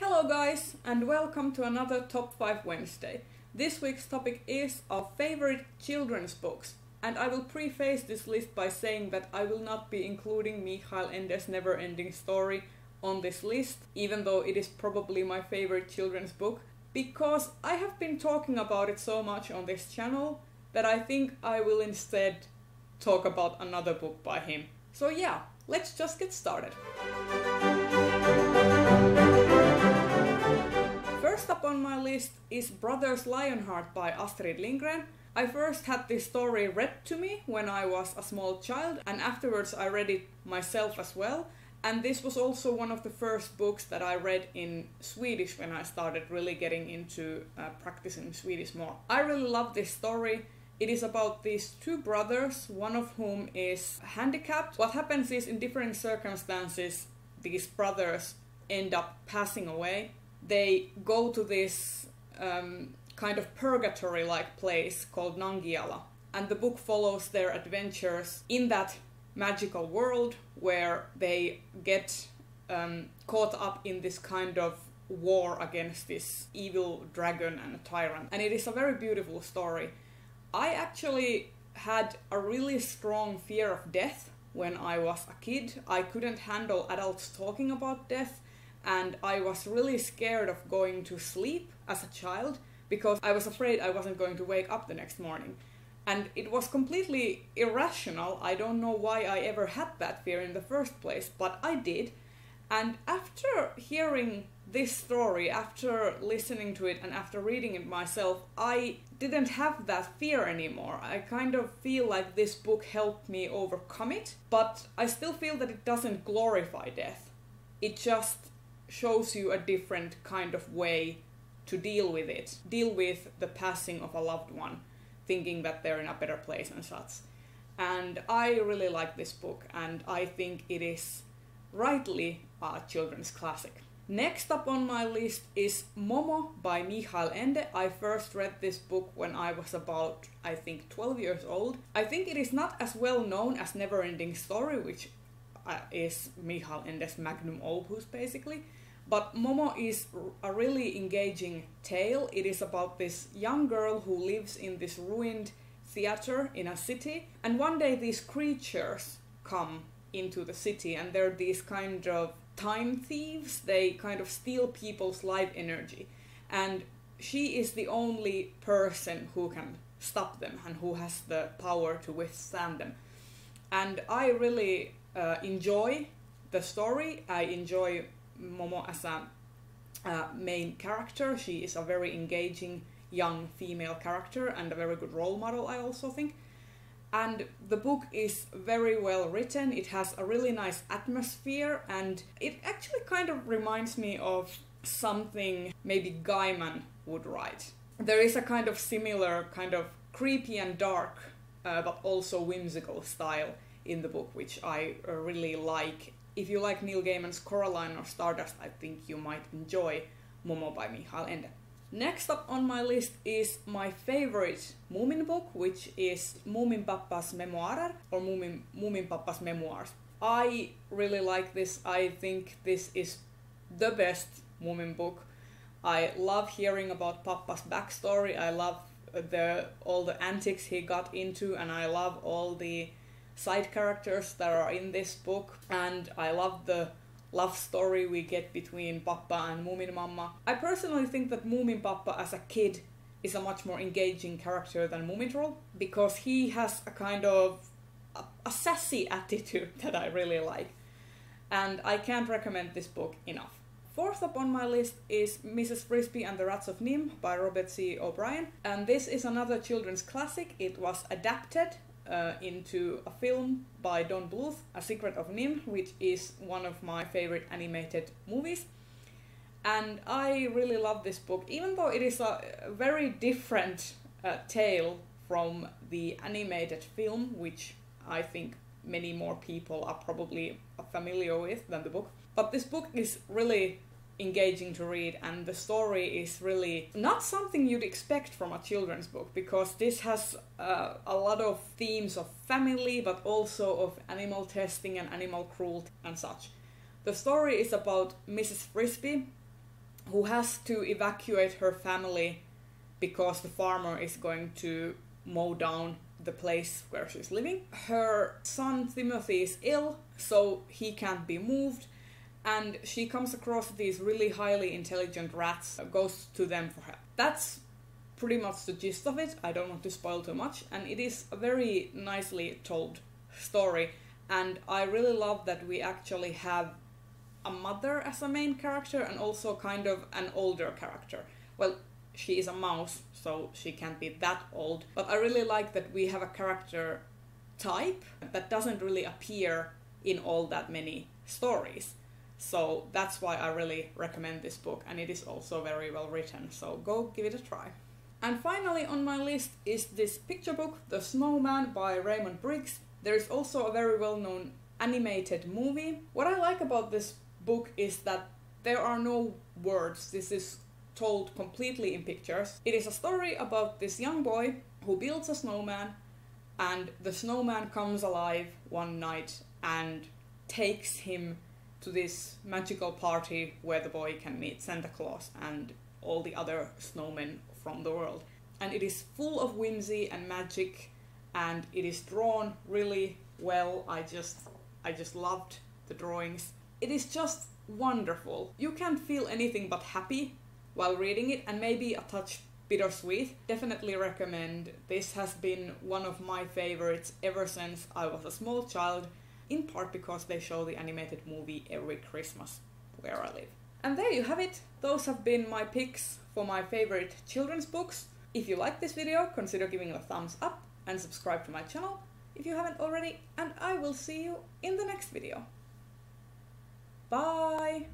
Hello guys, and welcome to another Top 5 Wednesday. This week's topic is our favorite children's books, and I will preface this list by saying that I will not be including Michael Ende's Never-Ending Story on this list, even though it is probably my favorite children's book, because I have been talking about it so much on this channel that I think I will instead talk about another book by him. So yeah, let's just get started. First up on my list is Brothers Lionheart by Astrid Lindgren. I first had this story read to me when I was a small child, and afterwards I read it myself as well. And this was also one of the first books that I read in Swedish when I started really getting into practicing Swedish more. I really love this story. It is about these two brothers, one of whom is handicapped. What happens is, in different circumstances, these brothers end up passing away. They go to this kind of purgatory-like place called Nangiala, and the book follows their adventures in that magical world where they get caught up in this kind of war against this evil dragon and a tyrant. And it is a very beautiful story. I actually had a really strong fear of death when I was a kid. I couldn't handle adults talking about death, and I was really scared of going to sleep as a child because I was afraid I wasn't going to wake up the next morning. And it was completely irrational. I don't know why I ever had that fear in the first place, but I did. And after hearing this story, after listening to it and after reading it myself, I didn't have that fear anymore. I kind of feel like this book helped me overcome it, but I still feel that it doesn't glorify death. It just shows you a different kind of way to deal with it. Deal with the passing of a loved one, thinking that they're in a better place and such. And I really like this book, and I think it is rightly a children's classic. Next up on my list is Momo by Michael Ende. I first read this book when I was about, I think, 12 years old. I think it is not as well known as Never-Ending Story, which is Michael Ende's magnum opus basically. But Momo is a really engaging tale. It is about this young girl who lives in this ruined theater in a city, and one day these creatures come into the city, and they're these kind of time thieves. They kind of steal people's life energy, and she is the only person who can stop them and who has the power to withstand them. And I really enjoy the story. I enjoy Momo as a main character. She is a very engaging young female character and a very good role model, I also think. And the book is very well written. It has a really nice atmosphere, and it actually kind of reminds me of something maybe Gaiman would write. There is a kind of similar, kind of creepy and dark, but also whimsical style in the book, which I really like. If you like Neil Gaiman's Coraline or Stardust, I think you might enjoy Momo by Michael Ende. Next up on my list is my favorite Moomin book, which is Moominpappa's Memoirer, or Moominpappa's Memoirs. I really like this. I think this is the best Moomin book. I love hearing about Pappa's backstory. I love all the antics he got into, and I love all the side characters that are in this book, and I love the love story we get between Pappa and Moomin Mamma. I personally think that Moomin Pappa as a kid is a much more engaging character than Moomin Troll, because he has a kind of a sassy attitude that I really like, and I can't recommend this book enough. Fourth up on my list is Mrs. Frisby and the Rats of Nim by Robert C. O'Brien, and this is another children's classic. It was adapted into a film by Don Bluth, A Secret of Nim, which is one of my favorite animated movies. And I really love this book, even though it is a very different tale from the animated film, which I think many more people are probably familiar with than the book. But this book is really engaging to read, and the story is really not something you'd expect from a children's book, because this has a lot of themes of family, but also of animal testing and animal cruelty and such. The story is about Mrs. Frisby, who has to evacuate her family because the farmer is going to mow down the place where she's living. Her son Timothy is ill, so he can't be moved, and she comes across these really highly intelligent rats, goes to them for help. That's pretty much the gist of it. I don't want to spoil too much, and it is a very nicely told story, and I really love that we actually have a mother as a main character and also kind of an older character. Well, she is a mouse, so she can't be that old, but I really like that we have a character type that doesn't really appear in all that many stories. So that's why I really recommend this book, and it is also very well written, so go give it a try. And finally on my list is this picture book, The Snowman by Raymond Briggs. There is also a very well-known animated movie. What I like about this book is that there are no words. This is told completely in pictures. It is a story about this young boy who builds a snowman, and the snowman comes alive one night and takes him to this magical party where the boy can meet Santa Claus and all the other snowmen from the world. And it is full of whimsy and magic, and it is drawn really well. I just loved the drawings. It is just wonderful. You can't feel anything but happy while reading it, and maybe a touch bittersweet. Definitely recommend. This has been one of my favorites ever since I was a small child, in part because they show the animated movie every Christmas where I live. And there you have it. Those have been my picks for my favorite children's books. If you like this video, consider giving it a thumbs up and subscribe to my channel if you haven't already, and I will see you in the next video. Bye!